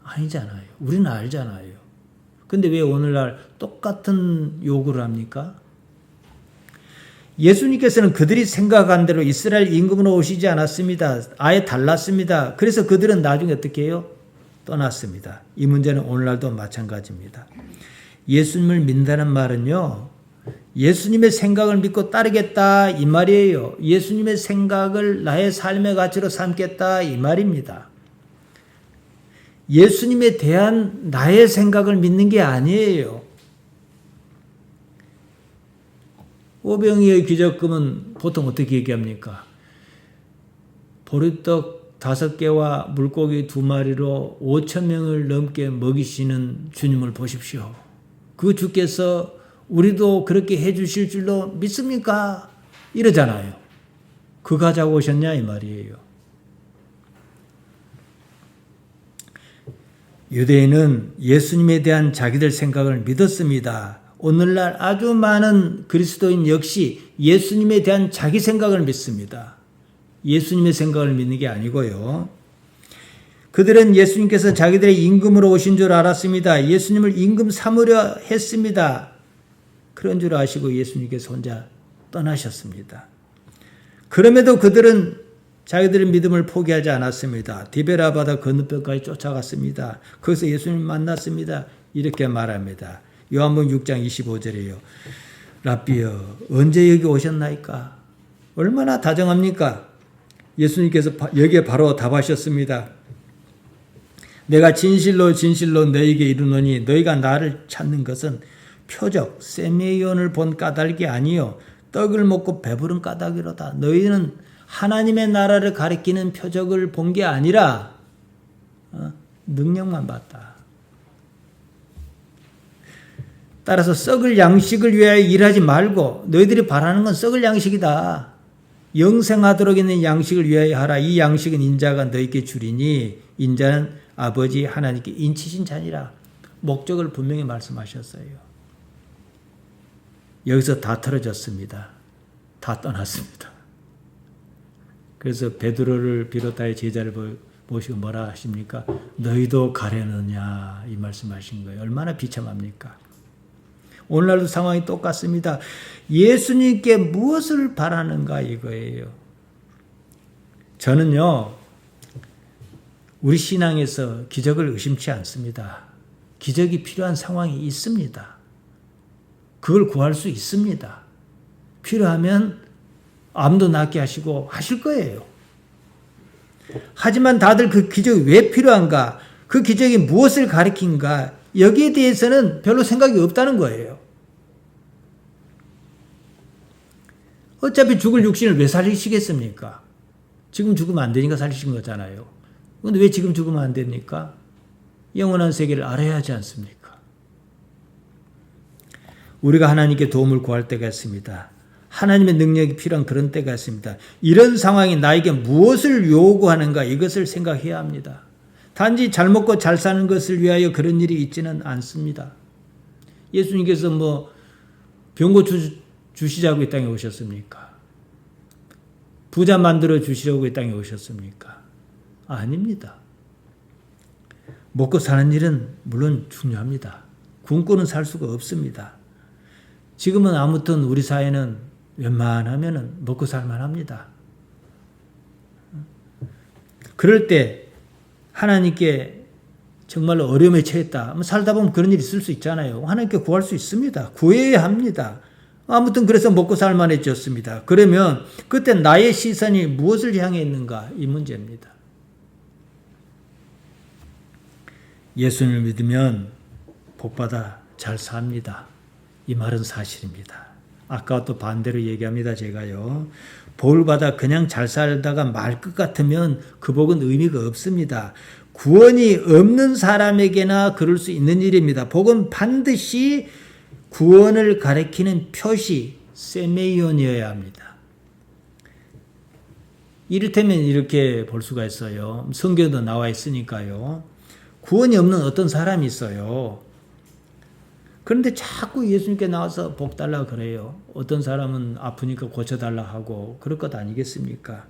아니잖아요. 우리는 알잖아요. 근데 왜 오늘날 똑같은 요구를 합니까? 예수님께서는 그들이 생각한 대로 이스라엘 임금으로 오시지 않았습니다. 아예 달랐습니다. 그래서 그들은 나중에 어떻게 해요? 떠났습니다. 이 문제는 오늘날도 마찬가지입니다. 예수님을 믿는다는 말은요, 예수님의 생각을 믿고 따르겠다 이 말이에요. 예수님의 생각을 나의 삶의 가치로 삼겠다 이 말입니다. 예수님에 대한 나의 생각을 믿는 게 아니에요. 오병이의 기적금은 보통 어떻게 얘기합니까? 보리떡 5개와 물고기 2마리로 5,000명을 넘게 먹이시는 주님을 보십시오. 그 주께서 우리도 그렇게 해주실 줄로 믿습니까? 이러잖아요. 그 가자고 오셨냐 이 말이에요. 유대인은 예수님에 대한 자기들 생각을 믿었습니다. 오늘날 아주 많은 그리스도인 역시 예수님에 대한 자기 생각을 믿습니다. 예수님의 생각을 믿는 게 아니고요. 그들은 예수님께서 자기들의 임금으로 오신 줄 알았습니다. 예수님을 임금 삼으려 했습니다. 그런 줄 아시고 예수님께서 혼자 떠나셨습니다. 그럼에도 그들은 자기들의 믿음을 포기하지 않았습니다. 디베라 바다 건너편까지 쫓아갔습니다. 거기서 예수님 만났습니다. 이렇게 말합니다. 요한복음 6장 25절이에요. 랍비여, 언제 여기 오셨나이까? 얼마나 다정합니까? 예수님께서 여기에 바로 답하셨습니다. 내가 진실로 진실로 너희에게 이르노니 너희가 나를 찾는 것은 표적, 세미온을 본 까닭이 아니요 떡을 먹고 배부른 까닭이로다. 너희는 하나님의 나라를 가리키는 표적을 본 게 아니라 능력만 봤다. 따라서 썩을 양식을 위하여 일하지 말고 너희들이 바라는 건 썩을 양식이다. 영생하도록 있는 양식을 위하여 하라. 이 양식은 인자가 너희에게 주리니 인자는 아버지 하나님께 인치신 자니라. 목적을 분명히 말씀하셨어요. 여기서 다 틀어졌습니다. 다 떠났습니다. 그래서 베드로를 비롯하여 제자를 모시고 뭐라 하십니까? 너희도 가려느냐 이 말씀하신 거예요. 얼마나 비참합니까? 오늘날도 상황이 똑같습니다. 예수님께 무엇을 바라는가 이거예요. 저는요, 우리 신앙에서 기적을 의심치 않습니다. 기적이 필요한 상황이 있습니다. 그걸 구할 수 있습니다. 필요하면 암도 낫게 하시고 하실 거예요. 하지만 다들 그 기적이 왜 필요한가? 그 기적이 무엇을 가리킨가? 여기에 대해서는 별로 생각이 없다는 거예요. 어차피 죽을 육신을 왜 살리시겠습니까? 지금 죽으면 안 되니까 살리신 거잖아요. 그런데 왜 지금 죽으면 안 됩니까? 영원한 세계를 알아야 하지 않습니까? 우리가 하나님께 도움을 구할 때가 있습니다. 하나님의 능력이 필요한 그런 때가 있습니다. 이런 상황이 나에게 무엇을 요구하는가 이것을 생각해야 합니다. 단지 잘 먹고 잘 사는 것을 위하여 그런 일이 있지는 않습니다. 예수님께서 병 고쳐 주시자고 이 땅에 오셨습니까? 부자 만들어 주시려고 이 땅에 오셨습니까? 아닙니다. 먹고 사는 일은 물론 중요합니다. 굶고는 살 수가 없습니다. 지금은 아무튼 우리 사회는 웬만하면 먹고 살만합니다. 그럴 때 하나님께 정말로 어려움에 처했다. 살다 보면 그런 일이 있을 수 있잖아요. 하나님께 구할 수 있습니다. 구해야 합니다. 아무튼 그래서 먹고 살만해졌습니다. 그러면 그때 나의 시선이 무엇을 향해 있는가? 이 문제입니다. 예수님을 믿으면 복받아 잘 삽니다. 이 말은 사실입니다. 아까와 또 반대로 얘기합니다. 제가요. 복을 받아 그냥 잘 살다가 말 것 같으면 그 복은 의미가 없습니다. 구원이 없는 사람에게나 그럴 수 있는 일입니다. 복은 반드시 구원을 가리키는 표시, 세메이온이어야 합니다. 이를테면 이렇게 볼 수가 있어요. 성경에도 나와 있으니까요. 구원이 없는 어떤 사람이 있어요. 그런데 자꾸 예수님께 나와서 복 달라 그래요. 어떤 사람은 아프니까 고쳐달라 하고 그럴 것 아니겠습니까?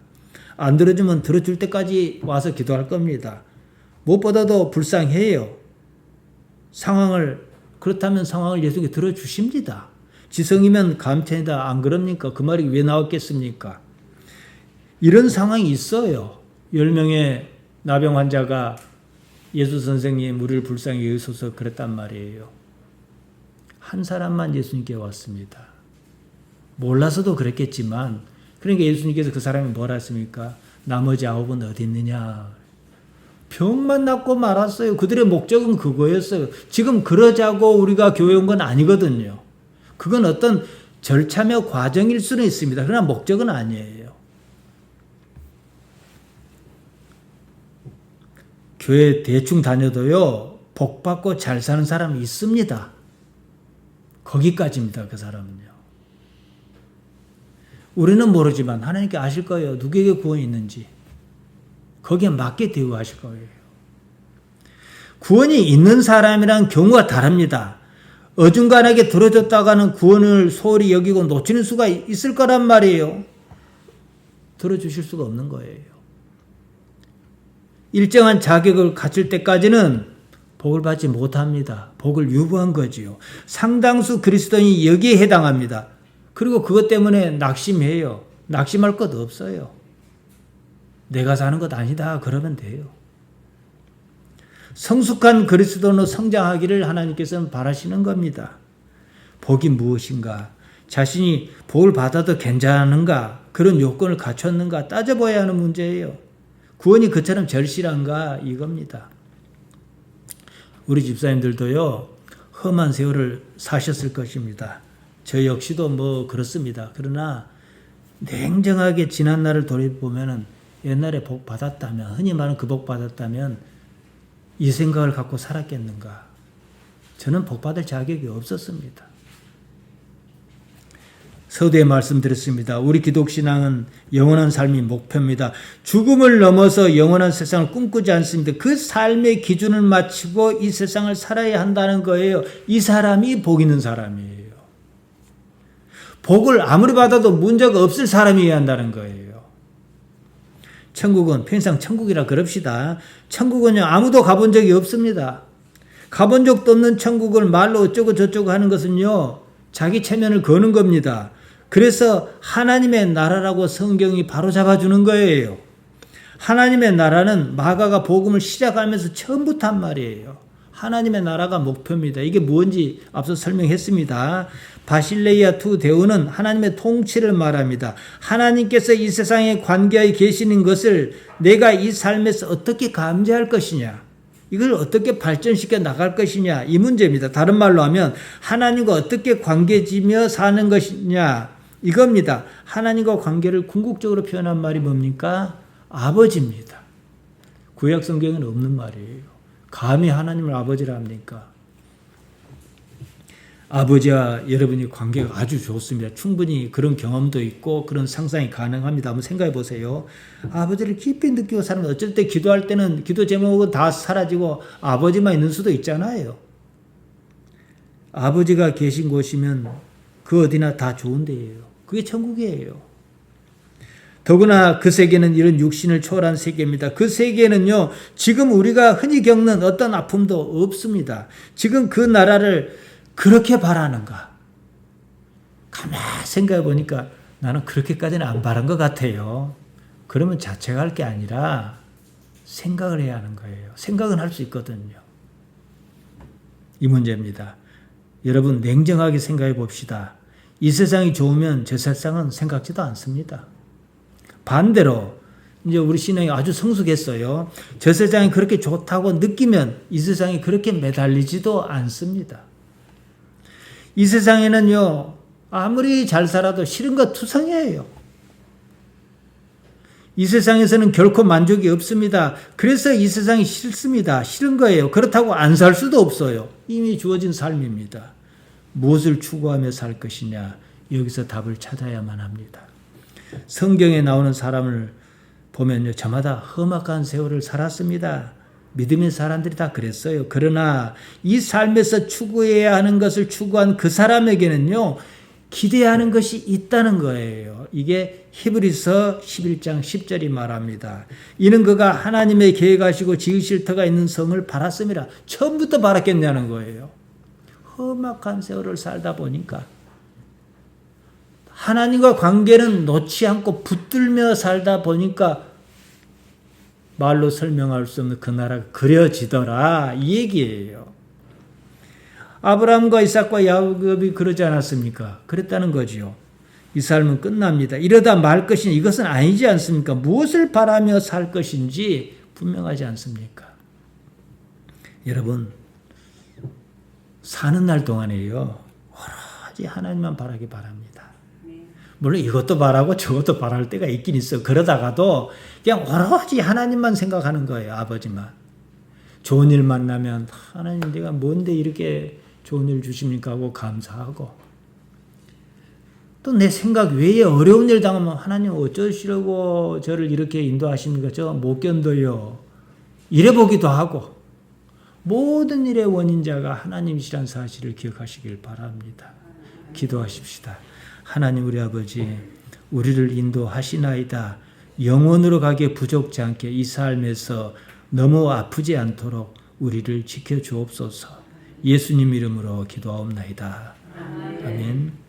안 들어주면 들어줄 때까지 와서 기도할 겁니다. 무엇보다도 불쌍해요. 그렇다면 상황을 예수님께 들어주십니다. 지성이면 감천이다. 안 그럽니까? 그 말이 왜 나왔겠습니까? 이런 상황이 있어요. 10명의 나병 환자가 예수 선생님 우리를 불쌍히 여기소서 그랬단 말이에요. 한 사람만 예수님께 왔습니다. 몰라서도 그랬겠지만 그러니까 예수님께서 그 사람이 뭐라 했습니까? 나머지 9은 어디 있느냐? 병만 낫고 말았어요. 그들의 목적은 그거였어요. 지금 그러자고 우리가 교회 온 건 아니거든요. 그건 어떤 절차며 과정일 수는 있습니다. 그러나 목적은 아니에요. 교회 대충 다녀도요. 복 받고 잘 사는 사람이 있습니다. 거기까지입니다. 그 사람은요. 우리는 모르지만 하나님께 아실 거예요. 누구에게 구원이 있는지. 거기에 맞게 대우하실 거예요. 구원이 있는 사람이란 경우가 다릅니다. 어중간하게 들어줬다가는 구원을 소홀히 여기고 놓치는 수가 있을 거란 말이에요. 들어주실 수가 없는 거예요. 일정한 자격을 갖출 때까지는 복을 받지 못합니다. 복을 유보한 거지요. 상당수 그리스도인이 여기에 해당합니다. 그리고 그것 때문에 낙심해요. 낙심할 것 없어요. 내가 사는 것 아니다. 그러면 돼요. 성숙한 그리스도인으로 성장하기를 하나님께서는 바라시는 겁니다. 복이 무엇인가? 자신이 복을 받아도 괜찮은가? 그런 요건을 갖췄는가? 따져봐야 하는 문제예요. 구원이 그처럼 절실한가? 이겁니다. 우리 집사님들도요. 험한 세월을 사셨을 것입니다. 저 역시도 그렇습니다. 그러나 냉정하게 지난 날을 돌이보면은 옛날에 복 받았다면, 흔히 말하는 그 복 받았다면 이 생각을 갖고 살았겠는가? 저는 복 받을 자격이 없었습니다. 서두에 말씀드렸습니다. 우리 기독신앙은 영원한 삶이 목표입니다. 죽음을 넘어서 영원한 세상을 꿈꾸지 않습니다. 그 삶의 기준을 맞추고 이 세상을 살아야 한다는 거예요. 이 사람이 복 있는 사람이에요. 복을 아무리 받아도 문제가 없을 사람이어야 한다는 거예요. 천국은 편상 천국이라 그럽시다. 천국은요 아무도 가본 적이 없습니다. 가본 적도 없는 천국을 말로 어쩌고 저쩌고 하는 것은요 자기 체면을 거는 겁니다. 그래서 하나님의 나라라고 성경이 바로 잡아주는 거예요. 하나님의 나라는 마가가 복음을 시작하면서 처음부터 한 말이에요. 하나님의 나라가 목표입니다. 이게 뭔지 앞서 설명했습니다. 바실레이아 투 데오는 하나님의 통치를 말합니다. 하나님께서 이 세상에 관계하여 계시는 것을 내가 이 삶에서 어떻게 감지할 것이냐, 이걸 어떻게 발전시켜 나갈 것이냐, 이 문제입니다. 다른 말로 하면 하나님과 어떻게 관계지며 사는 것이냐, 이겁니다. 하나님과 관계를 궁극적으로 표현한 말이 뭡니까? 아버지입니다. 구약 성경에는 없는 말이에요. 감히 하나님을 아버지라 합니까? 아버지와 여러분이 관계가 아주 좋습니다. 충분히 그런 경험도 있고 그런 상상이 가능합니다. 한번 생각해 보세요. 아버지를 깊이 느끼고 사는 것, 어쩔 때 기도할 때는 기도 제목은 다 사라지고 아버지만 있는 수도 있잖아요. 아버지가 계신 곳이면 그 어디나 다 좋은 데예요. 그게 천국이에요. 더구나 그 세계는 이런 육신을 초월한 세계입니다. 그 세계는요, 지금 우리가 흔히 겪는 어떤 아픔도 없습니다. 지금 그 나라를 그렇게 바라는가? 가만히 생각해 보니까 나는 그렇게까지는 안 바란 것 같아요. 그러면 자책할 게 아니라 생각을 해야 하는 거예요. 생각은 할 수 있거든요. 이 문제입니다. 여러분 냉정하게 생각해 봅시다. 이 세상이 좋으면 저 세상은 생각지도 않습니다. 반대로 이제 우리 신앙이 아주 성숙했어요. 저 세상이 그렇게 좋다고 느끼면 이 세상이 그렇게 매달리지도 않습니다. 이 세상에는요, 아무리 잘 살아도 싫은 거 투성이에요. 이 세상에서는 결코 만족이 없습니다. 그래서 이 세상이 싫습니다. 싫은 거예요. 그렇다고 안 살 수도 없어요. 이미 주어진 삶입니다. 무엇을 추구하며 살 것이냐? 여기서 답을 찾아야만 합니다. 성경에 나오는 사람을 보면요, 저마다 험악한 세월을 살았습니다. 믿음의 사람들이 다 그랬어요. 그러나 이 삶에서 추구해야 하는 것을 추구한 그 사람에게는요, 기대하는 것이 있다는 거예요. 이게 히브리서 11장 10절이 말합니다. 이는 그가 하나님의 계획하시고 지으실 터가 있는 성을 바랐습니다. 처음부터 바랐겠냐는 거예요. 험악한 세월을 살다 보니까 하나님과 관계는 놓지 않고 붙들며 살다 보니까 말로 설명할 수 없는 그 나라가 그려지더라, 이 얘기예요. 아브라함과 이삭과 야곱이 그러지 않았습니까? 그랬다는 거지요. 이 삶은 끝납니다. 이러다 말 것이니 이것은 아니지 않습니까? 무엇을 바라며 살 것인지 분명하지 않습니까? 여러분, 사는 날 동안에요, 오로지 하나님만 바라기 바랍니다. 물론 이것도 바라고 저것도 바랄 때가 있긴 있어. 그러다가도 그냥 오로지 하나님만 생각하는 거예요. 아버지만. 좋은 일 만나면 하나님 내가 뭔데 이렇게 좋은 일 주십니까 하고 감사하고, 또 내 생각 외에 어려운 일 당하면 하나님 어쩌시려고 저를 이렇게 인도하십니까? 저 못 견뎌요. 이래 보기도 하고, 모든 일의 원인자가 하나님이시란 사실을 기억하시길 바랍니다. 기도하십시다. 하나님 우리 아버지, 우리를 인도하시나이다. 영원으로 가기에 부족지 않게 이 삶에서 너무 아프지 않도록 우리를 지켜주옵소서. 예수님 이름으로 기도하옵나이다. 아멘.